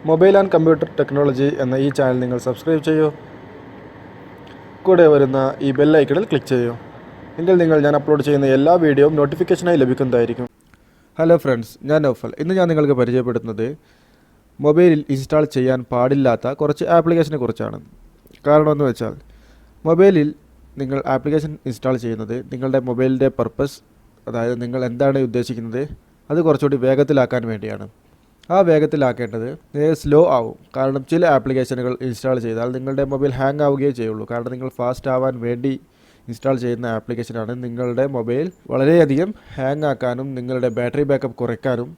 Mobile and computer technology എന്ന ഈ channel നിങ്ങൾ സബ്സ്ക്രൈബ് ചെയ്യൂ. കൂടെ വരുന്ന ഈ ബെൽ ഐക്കണിൽ ക്ലിക്ക് ചെയ്യൂ. എങ്കിൽ ഞാൻ അപ്ലോഡ് ചെയ്യുന്ന എല്ലാ വീഡിയോയും നോട്ടിഫിക്കേഷനായി ലഭിക്കുന്നതായിരിക്കും. ഹലോ ഫ്രണ്ട്സ്, ഞാൻ നൗഫൽ. ഇന്ന് ഞാൻ നിങ്ങൾക്ക് പരിചയപ്പെടുത്തുന്നത് മൊബൈലിൽ ഇൻസ്റ്റാൾ ചെയ്യാൻ പാടില്ലാത്ത കുറച്ച് ആപ്ലിക്കേഷനെ കുറിച്ചാണ്. കാരണമെന്ന് വെച്ചാൽ മൊബൈലിൽ നിങ്ങൾ ആപ്ലിക്കേഷൻ ഇൻസ്റ്റാൾ ചെയ്യുന്നത് നിങ്ങളുടെ മൊബൈലിൻ്റെ പർപ്പസ്, അതായത് നിങ്ങൾ എന്താണ് ഉദ്ദേശിക്കുന്നത്, അത് കുറച്ചുകൂടി വേഗത്തിലാക്കാൻ വേണ്ടിയാണ്. ആ വേഗത്തിലാക്കേണ്ടത് സ്ലോ ആവും. കാരണം ചില ആപ്ലിക്കേഷനുകൾ ഇൻസ്റ്റാൾ ചെയ്താൽ നിങ്ങളുടെ മൊബൈൽ ഹാങ് ആവുകയേ ചെയ്യുള്ളൂ. കാരണം നിങ്ങൾ ഫാസ്റ്റ് ആവാൻ വേണ്ടി ഇൻസ്റ്റാൾ ചെയ്യുന്ന ആപ്ലിക്കേഷനാണ് നിങ്ങളുടെ മൊബൈൽ വളരെയധികം ഹാങ് ആക്കാനും നിങ്ങളുടെ ബാറ്ററി ബാക്കപ്പ് കുറയ്ക്കാനും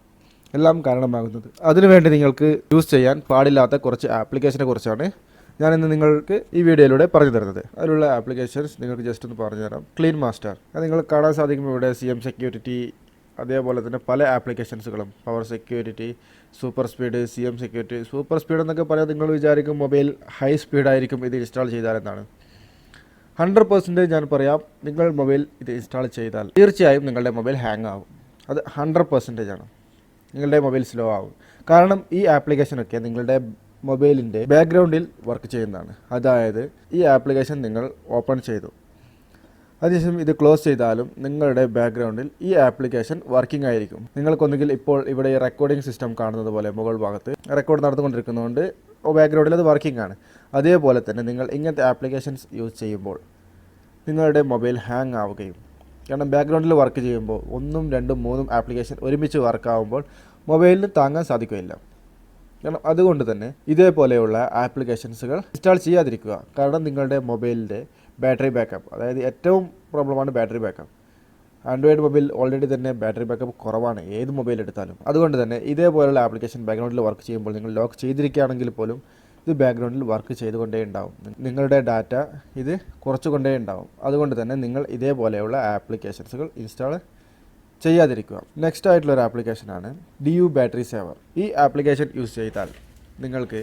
എല്ലാം കാരണമാകുന്നത്. അതിനുവേണ്ടി നിങ്ങൾക്ക് യൂസ് ചെയ്യാൻ പാടില്ലാത്ത കുറച്ച് ആപ്ലിക്കേഷനെ കുറിച്ചാണ് ഞാനിന്ന് നിങ്ങൾക്ക് ഈ വീഡിയോയിലൂടെ പറഞ്ഞു തരുന്നത്. അതിലുള്ള ആപ്ലിക്കേഷൻസ് നിങ്ങൾക്ക് ജസ്റ്റ് ഒന്ന് പറഞ്ഞു തരാം. ക്ലീൻ മാസ്റ്റർ, അത് നിങ്ങൾ കാണാൻ സാധിക്കും ഇവിടെ. CM സെക്യൂരിറ്റി, അതേപോലെ തന്നെ പല ആപ്ലിക്കേഷൻസുകളും, power security, super speed, CM security. Super speed എന്നൊക്കെ പറയാൻ നിങ്ങൾ വിചാരിക്കും മൊബൈൽ ഹൈ സ്പീഡായിരിക്കും ഇത് ഇൻസ്റ്റാൾ ചെയ്താലെന്നാണ്. 100% ഞാൻ പറയാം, നിങ്ങൾ മൊബൈൽ ഇത് ഇൻസ്റ്റാൾ ചെയ്താൽ തീർച്ചയായും നിങ്ങളുടെ മൊബൈൽ ഹാങ് ആവും. അത് 100% ആണ്. നിങ്ങളുടെ മൊബൈൽ സ്ലോ ആവും. കാരണം ഈ ആപ്ലിക്കേഷനൊക്കെ നിങ്ങളുടെ മൊബൈലിൻ്റെ ബാക്ക്ഗ്രൗണ്ടിൽ വർക്ക് ചെയ്യുന്നതാണ്. അതായത് ഈ ആപ്ലിക്കേഷൻ നിങ്ങൾ ഓപ്പൺ ചെയ്തു, അതിനുശേഷം ഇത് ക്ലോസ് ചെയ്താലും നിങ്ങളുടെ ബാക്ക്ഗ്രൗണ്ടിൽ ഈ ആപ്ലിക്കേഷൻ വർക്കിംഗ് ആയിരിക്കും. നിങ്ങൾക്കൊന്നുകിൽ ഇപ്പോൾ ഇവിടെ ഈ റെക്കോർഡിംഗ് സിസ്റ്റം കാണുന്നത് പോലെ മുകൾ ഭാഗത്ത് റെക്കോർഡ് നടന്നുകൊണ്ടിരിക്കുന്നതുകൊണ്ട് ബാക്ക്ഗ്രൗണ്ടിൽ അത് വർക്കിംഗ് ആണ്. അതേപോലെ തന്നെ നിങ്ങൾ ഇങ്ങനത്തെ ആപ്ലിക്കേഷൻസ് യൂസ് ചെയ്യുമ്പോൾ നിങ്ങളുടെ മൊബൈൽ ഹാങ് ആവുകയും, കാരണം ബാക്ക്ഗ്രൗണ്ടിൽ വർക്ക് ചെയ്യുമ്പോൾ 1, 2, 3 ആപ്ലിക്കേഷൻ ഒരുമിച്ച് വർക്കാവുമ്പോൾ മൊബൈലിന് താങ്ങാൻ സാധിക്കുകയില്ല. കാരണം അതുകൊണ്ട് തന്നെ ഇതേപോലെയുള്ള ആപ്ലിക്കേഷൻസുകൾ ഇൻസ്റ്റാൾ ചെയ്യാതിരിക്കുക. കാരണം നിങ്ങളുടെ മൊബൈലിൻ്റെ ബാറ്ററി ബാക്കപ്പ്, അതായത് ഏറ്റവും പ്രോബ്ലമാണ് battery backup. Android mobile already തന്നെ ബാറ്ററി ബാക്കപ്പ് കുറവാണ് ഏത് മൊബൈൽ എടുത്താലും. അതുകൊണ്ട് തന്നെ ഇതേപോലെയുള്ള ആപ്ലിക്കേഷൻ ബാക്ക്ഗ്രൗണ്ടിൽ വർക്ക് ചെയ്യുമ്പോൾ നിങ്ങൾ ലോക്ക് ചെയ്തിരിക്കുകയാണെങ്കിൽ പോലും ഇത് ബാക്ക്ഗ്രൗണ്ടിൽ വർക്ക് ചെയ്തുകൊണ്ടേ ഉണ്ടാവും. നിങ്ങളുടെ ഡാറ്റ ഇത് കുറച്ചുകൊണ്ടേ ഉണ്ടാവും. അതുകൊണ്ട് തന്നെ നിങ്ങൾ ഇതേപോലെയുള്ള ആപ്ലിക്കേഷൻസുകൾ ഇൻസ്റ്റാൾ ചെയ്യാതിരിക്കുക. നെക്സ്റ്റ് ആയിട്ടുള്ളൊരു ആപ്ലിക്കേഷനാണ് DU ബാറ്ററി സേവർ. ഈ ആപ്ലിക്കേഷൻ യൂസ് ചെയ്താൽ നിങ്ങൾക്ക്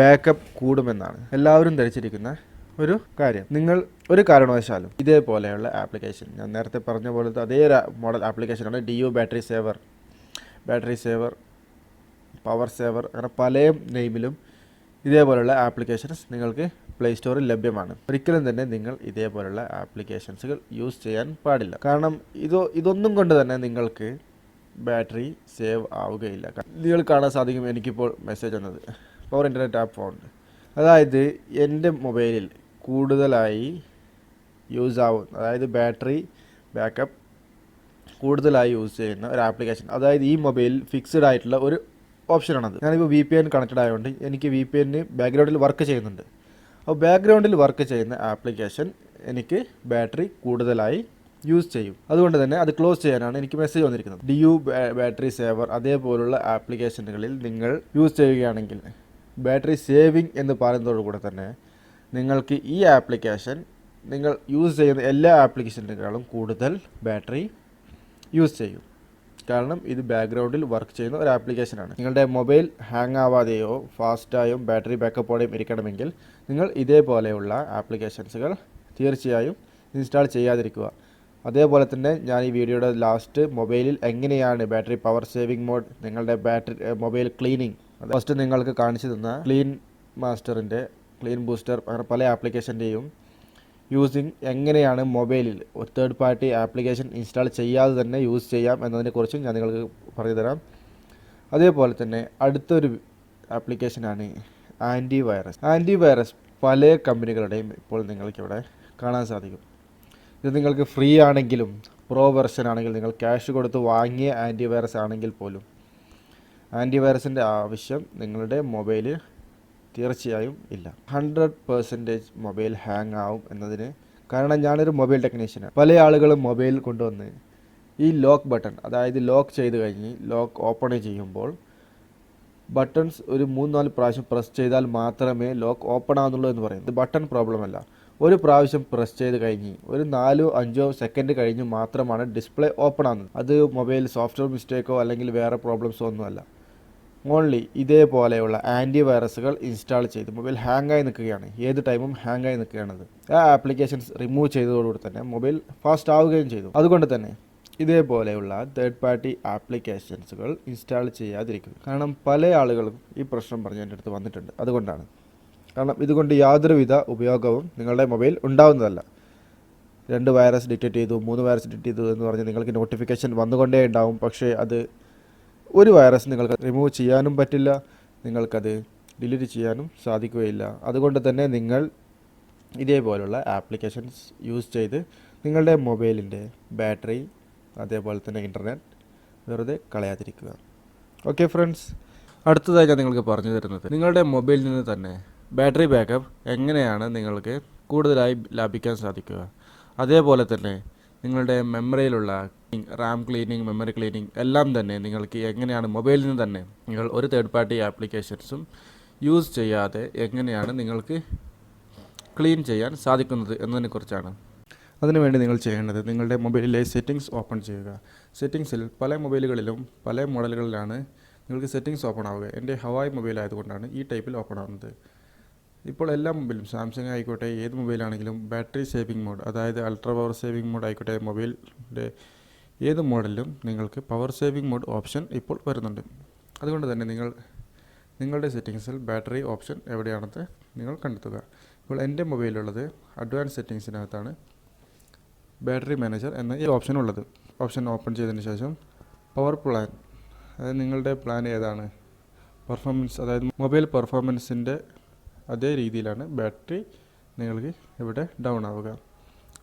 ബാക്കപ്പ് കൂടുമെന്നാണ് എല്ലാവരും ധരിച്ചിരിക്കുന്ന ഒരു കാര്യം. നിങ്ങൾ ഒരു കാരണവശാലും ഇതേപോലെയുള്ള ആപ്ലിക്കേഷൻ, ഞാൻ നേരത്തെ പറഞ്ഞ പോലത്തെ അതേ മോഡൽ ആപ്ലിക്കേഷനാണ് DU battery saver, power saver, അങ്ങനെ പല നെയിമിലും ഇതേപോലെയുള്ള ആപ്ലിക്കേഷൻസ് നിങ്ങൾക്ക് പ്ലേ സ്റ്റോറിൽ ലഭ്യമാണ്. ഒരിക്കലും തന്നെ നിങ്ങൾ ഇതേപോലെയുള്ള ആപ്ലിക്കേഷൻസുകൾ യൂസ് ചെയ്യാൻ പാടില്ല. കാരണം ഇതൊന്നും കൊണ്ട് തന്നെ നിങ്ങൾക്ക് ബാറ്ററി സേവ് ആവുകയില്ല. നിങ്ങൾ കാണാൻ സാധിക്കും, എനിക്കിപ്പോൾ മെസ്സേജ് വന്നത് പവർ ഇൻ്റർനെറ്റ് ആപ്പ് ഫൗണ്ട്. അതായത് എൻ്റെ മൊബൈലിൽ കൂടുതലായി യൂസ് ആവും, അതായത് ബാറ്ററി ബാക്കപ്പ് കൂടുതലായി യൂസ് ചെയ്യുന്ന ഒരു ആപ്ലിക്കേഷൻ, അതായത് ഈ മൊബൈലിൽ ഫിക്സ്ഡ് ആയിട്ടുള്ള ഒരു ഓപ്ഷനാണത്. ഞാനിപ്പോൾ VPN കണക്റ്റഡ് ആയതുകൊണ്ട് എനിക്ക് VPN ബാക്ക്ഗ്രൗണ്ടിൽ വർക്ക് ചെയ്യുന്നുണ്ട്. അപ്പോൾ ബാക്ക്ഗ്രൗണ്ടിൽ വർക്ക് ചെയ്യുന്ന ആപ്ലിക്കേഷൻ എനിക്ക് ബാറ്ററി കൂടുതലായി യൂസ് ചെയ്യും. അതുകൊണ്ട് തന്നെ അത് ക്ലോസ് ചെയ്യാനാണ് എനിക്ക് മെസ്സേജ് വന്നിരിക്കുന്നത്. DU ബാറ്ററി സേവർ അതേപോലുള്ള ആപ്ലിക്കേഷനുകളിൽ നിങ്ങൾ യൂസ് ചെയ്യുകയാണെങ്കിൽ ബാറ്ററി സേവിങ് എന്ന് പറയുന്നതോടുകൂടെ തന്നെ നിങ്ങൾക്ക് ഈ ആപ്ലിക്കേഷൻ നിങ്ങൾ യൂസ് ചെയ്യുന്ന എല്ലാ ആപ്ലിക്കേഷനുകളും കൂടുതൽ ബാറ്ററി യൂസ് ചെയ്യും. കാരണം ഇത് ബാക്ക്ഗ്രൗണ്ടിൽ വർക്ക് ചെയ്യുന്ന ഒരു ആപ്ലിക്കേഷനാണ്. നിങ്ങളുടെ മൊബൈൽ ഹാങ് ആവാതെയോ ഫാസ്റ്റായും ബാറ്ററി ബാക്കപ്പോടെയും ഇരിക്കണമെങ്കിൽ നിങ്ങൾ ഇതേപോലെയുള്ള ആപ്ലിക്കേഷൻസുകൾ തീർച്ചയായും ഇൻസ്റ്റാൾ ചെയ്യാതിരിക്കുക. അതേപോലെ തന്നെ ഞാൻ ഈ വീഡിയോയുടെ ലാസ്റ്റ് മൊബൈലിൽ എങ്ങനെയാണ് ബാറ്ററി പവർ സേവിങ് മോഡ്, നിങ്ങളുടെ ബാറ്ററി മൊബൈൽ ക്ലീനിങ്, ഫസ്റ്റ് നിങ്ങൾക്ക് കാണിച്ചു തന്ന ക്ലീൻ മാസ്റ്ററിൻ്റെ, ക്ലീൻ ബൂസ്റ്റർ, അങ്ങനെ പല ആപ്ലിക്കേഷൻ്റെയും യൂസിങ് എങ്ങനെയാണ് മൊബൈലിൽ ഒരു തേർഡ് പാർട്ടി ആപ്ലിക്കേഷൻ ഇൻസ്റ്റാൾ ചെയ്യാതെ തന്നെ യൂസ് ചെയ്യാം എന്നതിനെക്കുറിച്ചും ഞാൻ നിങ്ങൾക്ക് പറഞ്ഞു തരാം. അതേപോലെ തന്നെ അടുത്തൊരു ആപ്ലിക്കേഷനാണ് ആൻറ്റിവൈറസ്. പല കമ്പനികളുടെയും ഇപ്പോൾ നിങ്ങൾക്കിവിടെ കാണാൻ സാധിക്കും. ഇത് നിങ്ങൾക്ക് ഫ്രീ ആണെങ്കിലും പ്രോ വെർഷൻ ആണെങ്കിൽ, നിങ്ങൾ ക്യാഷ് കൊടുത്ത് വാങ്ങിയ ആൻറ്റിവൈറസ് ആണെങ്കിൽ പോലും ആൻറ്റിവൈറസിൻ്റെ ആവശ്യം നിങ്ങളുടെ മൊബൈലിൽ തീർച്ചയായും ഇല്ല. 100% മൊബൈൽ ഹാങ് ആവും എന്നതിന് കാരണം ഞാനൊരു മൊബൈൽ ടെക്നീഷ്യനാണ്. പല ആളുകളും മൊബൈൽ കൊണ്ടുവന്ന് ഈ ലോക്ക് ബട്ടൺ, അതായത് ലോക്ക് ചെയ്ത് കഴിഞ്ഞ് ലോക്ക് ഓപ്പൺ ചെയ്യുമ്പോൾ ബട്ടൺസ് ഒരു 3-4 പ്രാവശ്യം പ്രസ് ചെയ്താൽ മാത്രമേ ലോക്ക് ഓപ്പൺ ആവുന്നുള്ളൂ എന്ന് പറയുന്നത്. ഇത് ബട്ടൺ പ്രോബ്ലം അല്ല. ഒരു പ്രാവശ്യം പ്രസ് ചെയ്ത് കഴിഞ്ഞ് ഒരു 4-5 സെക്കൻഡ് കഴിഞ്ഞ് മാത്രമാണ് ഡിസ്പ്ലേ ഓപ്പൺ ആവുന്നത്. അത് മൊബൈൽ സോഫ്റ്റ്വെയർ മിസ്റ്റേക്കോ അല്ലെങ്കിൽ വേറെ പ്രോബ്ലംസോ ഒന്നുമല്ല. ഓൺലി ഇതേപോലെയുള്ള ആൻറ്റിവൈറസുകൾ ഇൻസ്റ്റാൾ ചെയ്ത് മൊബൈൽ ഹാങ്ങായി നിൽക്കുകയാണ്, ഏത് ടൈമും ഹാങ്ങായി നിൽക്കുകയാണത്. ആ ആപ്ലിക്കേഷൻസ് റിമൂവ് ചെയ്തതോടുകൂടി തന്നെ മൊബൈൽ ഫാസ്റ്റ് ആവുകയും ചെയ്തു. അതുകൊണ്ട് തന്നെ ഇതേപോലെയുള്ള തേർഡ് പാർട്ടി ആപ്ലിക്കേഷൻസുകൾ ഇൻസ്റ്റാൾ ചെയ്യാതിരിക്കുക. കാരണം പല ആളുകളും ഈ പ്രശ്നം പറഞ്ഞ് എൻ്റെ അടുത്ത് വന്നിട്ടുണ്ട്. അതുകൊണ്ടാണ്. കാരണം ഇതുകൊണ്ട് യാതൊരുവിധ ഉപയോഗവും നിങ്ങളുടെ മൊബൈൽ ഉണ്ടാവുന്നതല്ല. 2 വൈറസ് ഡിറ്റക്റ്റ് ചെയ്തു, 3 വൈറസ് ഡിറ്റക്റ്റ് ചെയ്തു എന്ന് പറഞ്ഞ് നിങ്ങൾക്ക് നോട്ടിഫിക്കേഷൻ വന്നുകൊണ്ടേ ഉണ്ടാവും. പക്ഷേ അത് ഒരു വൈറസ് നിങ്ങൾക്ക് റിമൂവ് ചെയ്യാനും പറ്റില്ല, നിങ്ങൾക്കത് ഡിലീറ്റ് ചെയ്യാനും സാധിക്കുകയില്ല. അതുകൊണ്ട് തന്നെ നിങ്ങൾ ഇതേപോലുള്ള ആപ്ലിക്കേഷൻസ് യൂസ് ചെയ്ത് നിങ്ങളുടെ മൊബൈലിൻ്റെ ബാറ്ററി, അതേപോലെ തന്നെ ഇൻ്റർനെറ്റ് വെറുതെ കളയാതിരിക്കുക. ഓക്കെ ഫ്രണ്ട്സ്, അടുത്തതായി ഞാൻ നിങ്ങൾക്ക് പറഞ്ഞു തരുന്നത് നിങ്ങളുടെ മൊബൈലിൽ നിന്ന് തന്നെ ബാറ്ററി ബാക്കപ്പ് എങ്ങനെയാണ് നിങ്ങൾക്ക് കൂടുതലായി ലാഭിക്കാൻ സാധിക്കുക. അതേപോലെ തന്നെ നിങ്ങളുടെ മെമ്മറിയിലുള്ള റാം ക്ലീനിങ്, മെമ്മറി ക്ലീനിങ് എല്ലാം തന്നെ നിങ്ങൾക്ക് എങ്ങനെയാണ് മൊബൈലിൽ നിന്ന് തന്നെ നിങ്ങൾ ഒരു തേർഡ് പാർട്ടി ആപ്ലിക്കേഷൻസും യൂസ് ചെയ്യാതെ എങ്ങനെയാണ് നിങ്ങൾക്ക് ക്ലീൻ ചെയ്യാൻ സാധിക്കുന്നത് എന്നതിനെക്കുറിച്ചാണ്. അതിനുവേണ്ടി നിങ്ങൾ ചെയ്യേണ്ടത് നിങ്ങളുടെ മൊബൈലിലെ സെറ്റിങ്സ് ഓപ്പൺ ചെയ്യുക. സെറ്റിങ്സിൽ പല മൊബൈലുകളിലും പല മോഡലുകളിലാണ് നിങ്ങൾക്ക് സെറ്റിങ്സ് ഓപ്പൺ ആവുക. എൻ്റെ ഹവായ് മൊബൈൽ ആയതുകൊണ്ടാണ് ഈ ടൈപ്പിൽ ഓപ്പൺ ആവുന്നത്. ഇപ്പോൾ എല്ലാ മൊബൈലും, സാംസങ് ആയിക്കോട്ടെ, ഏത് മൊബൈലാണെങ്കിലും ബാറ്ററി സേവിങ് മോഡ്, അതായത് അൾട്രാ പവർ സേവിങ് മോഡ് ആയിക്കോട്ടെ, മൊബൈലിൻ്റെ ഏത് മോഡലിലും നിങ്ങൾക്ക് പവർ സേവിങ് മോഡ് ഓപ്ഷൻ ഇപ്പോൾ വരുന്നുണ്ട്. അതുകൊണ്ട് തന്നെ നിങ്ങളുടെ സെറ്റിങ്സിൽ ബാറ്ററി ഓപ്ഷൻ എവിടെയാണെന്ന് നിങ്ങൾ കണ്ടെത്തുക. ഇപ്പോൾ എൻ്റെ മൊബൈലുള്ളത് അഡ്വാൻസ് സെറ്റിങ്സിനകത്താണ് ബാറ്ററി മാനേജർ എന്ന ഈ ഓപ്ഷൻ ഉള്ളത്. ഓപ്ഷൻ ഓപ്പൺ ചെയ്തതിന് ശേഷം പവർ പ്ലാൻ, അതായത് നിങ്ങളുടെ പ്ലാൻ ഏതാണ്, പെർഫോമൻസ്, അതായത് മൊബൈൽ പെർഫോമൻസിൻ്റെ അതേ രീതിയിലാണ് ബാറ്ററി നിങ്ങൾക്ക് ഇവിടെ ഡൗൺ ആവുക.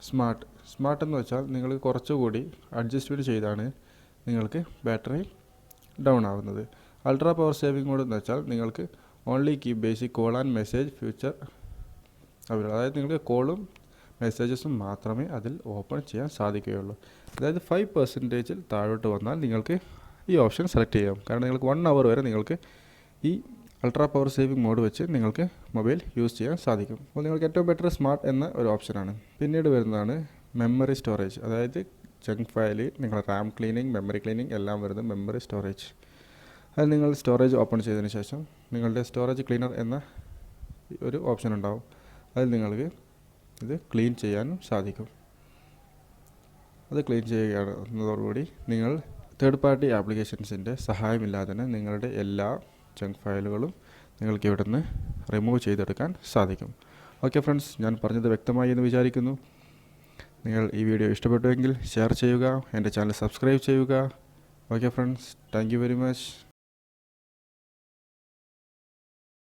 സ്മാർട്ട് എന്ന് വെച്ചാൽ നിങ്ങൾ കുറച്ചുകൂടി അഡ്ജസ്റ്റ്മെൻറ്റ് ചെയ്താണ് നിങ്ങൾക്ക് ബാറ്ററി ഡൗൺ ആവുന്നത്. അൾട്രാ പവർ സേവിങ് മോഡ് എന്ന് വെച്ചാൽ നിങ്ങൾക്ക് only keep basic call and message future available, അതായത് നിങ്ങൾക്ക് കോളും മെസ്സേജസും മാത്രമേ അതിൽ ഓപ്പൺ ചെയ്യാൻ സാധിക്കുകയുള്ളൂ. അതായത് 5% താഴോട്ട് വന്നാൽ നിങ്ങൾക്ക് ഈ ഓപ്ഷൻ സെലക്ട് ചെയ്യാം. കാരണം നിങ്ങൾക്ക് 1 hour വരെ നിങ്ങൾക്ക് ഈ അൾട്രാ പവർ സേവിങ് മോഡ് വെച്ച് നിങ്ങൾക്ക് മൊബൈൽ യൂസ് ചെയ്യാൻ സാധിക്കും. അപ്പോൾ നിങ്ങൾക്ക് ഏറ്റവും ബെറ്റർ സ്മാർട്ട് എന്ന ഒരു ഓപ്ഷനാണ്. പിന്നീട് വരുന്നതാണ് മെമ്മറി സ്റ്റോറേജ്, അതായത് ചങ്ക് ഫയൽ, നിങ്ങളുടെ റാം ക്ലീനിങ്, മെമ്മറി ക്ലീനിങ് എല്ലാം വരുന്നത് മെമ്മറി സ്റ്റോറേജ്. അത് നിങ്ങൾ സ്റ്റോറേജ് ഓപ്പൺ ചെയ്തതിന് ശേഷം നിങ്ങളുടെ സ്റ്റോറേജ് ക്ലീനർ എന്ന ഒരു ഓപ്ഷൻ ഉണ്ടാവും. അതിൽ നിങ്ങൾക്ക് ഇത് ക്ലീൻ ചെയ്യാനും സാധിക്കും. അത് ക്ലീൻ ചെയ്യുകയാണെന്നതോടുകൂടി നിങ്ങൾ തേർഡ് പാർട്ടി ആപ്ലിക്കേഷൻസിൻ്റെ സഹായമില്ലാതെ തന്നെ നിങ്ങളുടെ എല്ലാ ജങ്ക് ഫയലുകളും നിങ്ങൾക്ക് ഇവിടെ നിന്ന് റിമൂവ് ചെയ്തെടുക്കാൻ സാധിക്കും. ഓക്കെ ഫ്രണ്ട്സ്, ഞാൻ പറഞ്ഞത് വ്യക്തമായി എന്ന് വിചാരിക്കുന്നു. നിങ്ങൾ ഈ വീഡിയോ ഇഷ്ടപ്പെട്ടുവെങ്കിൽ ഷെയർ ചെയ്യുക, എൻ്റെ ചാനൽ സബ്സ്ക്രൈബ് ചെയ്യുക. Okay friends, thank you very much.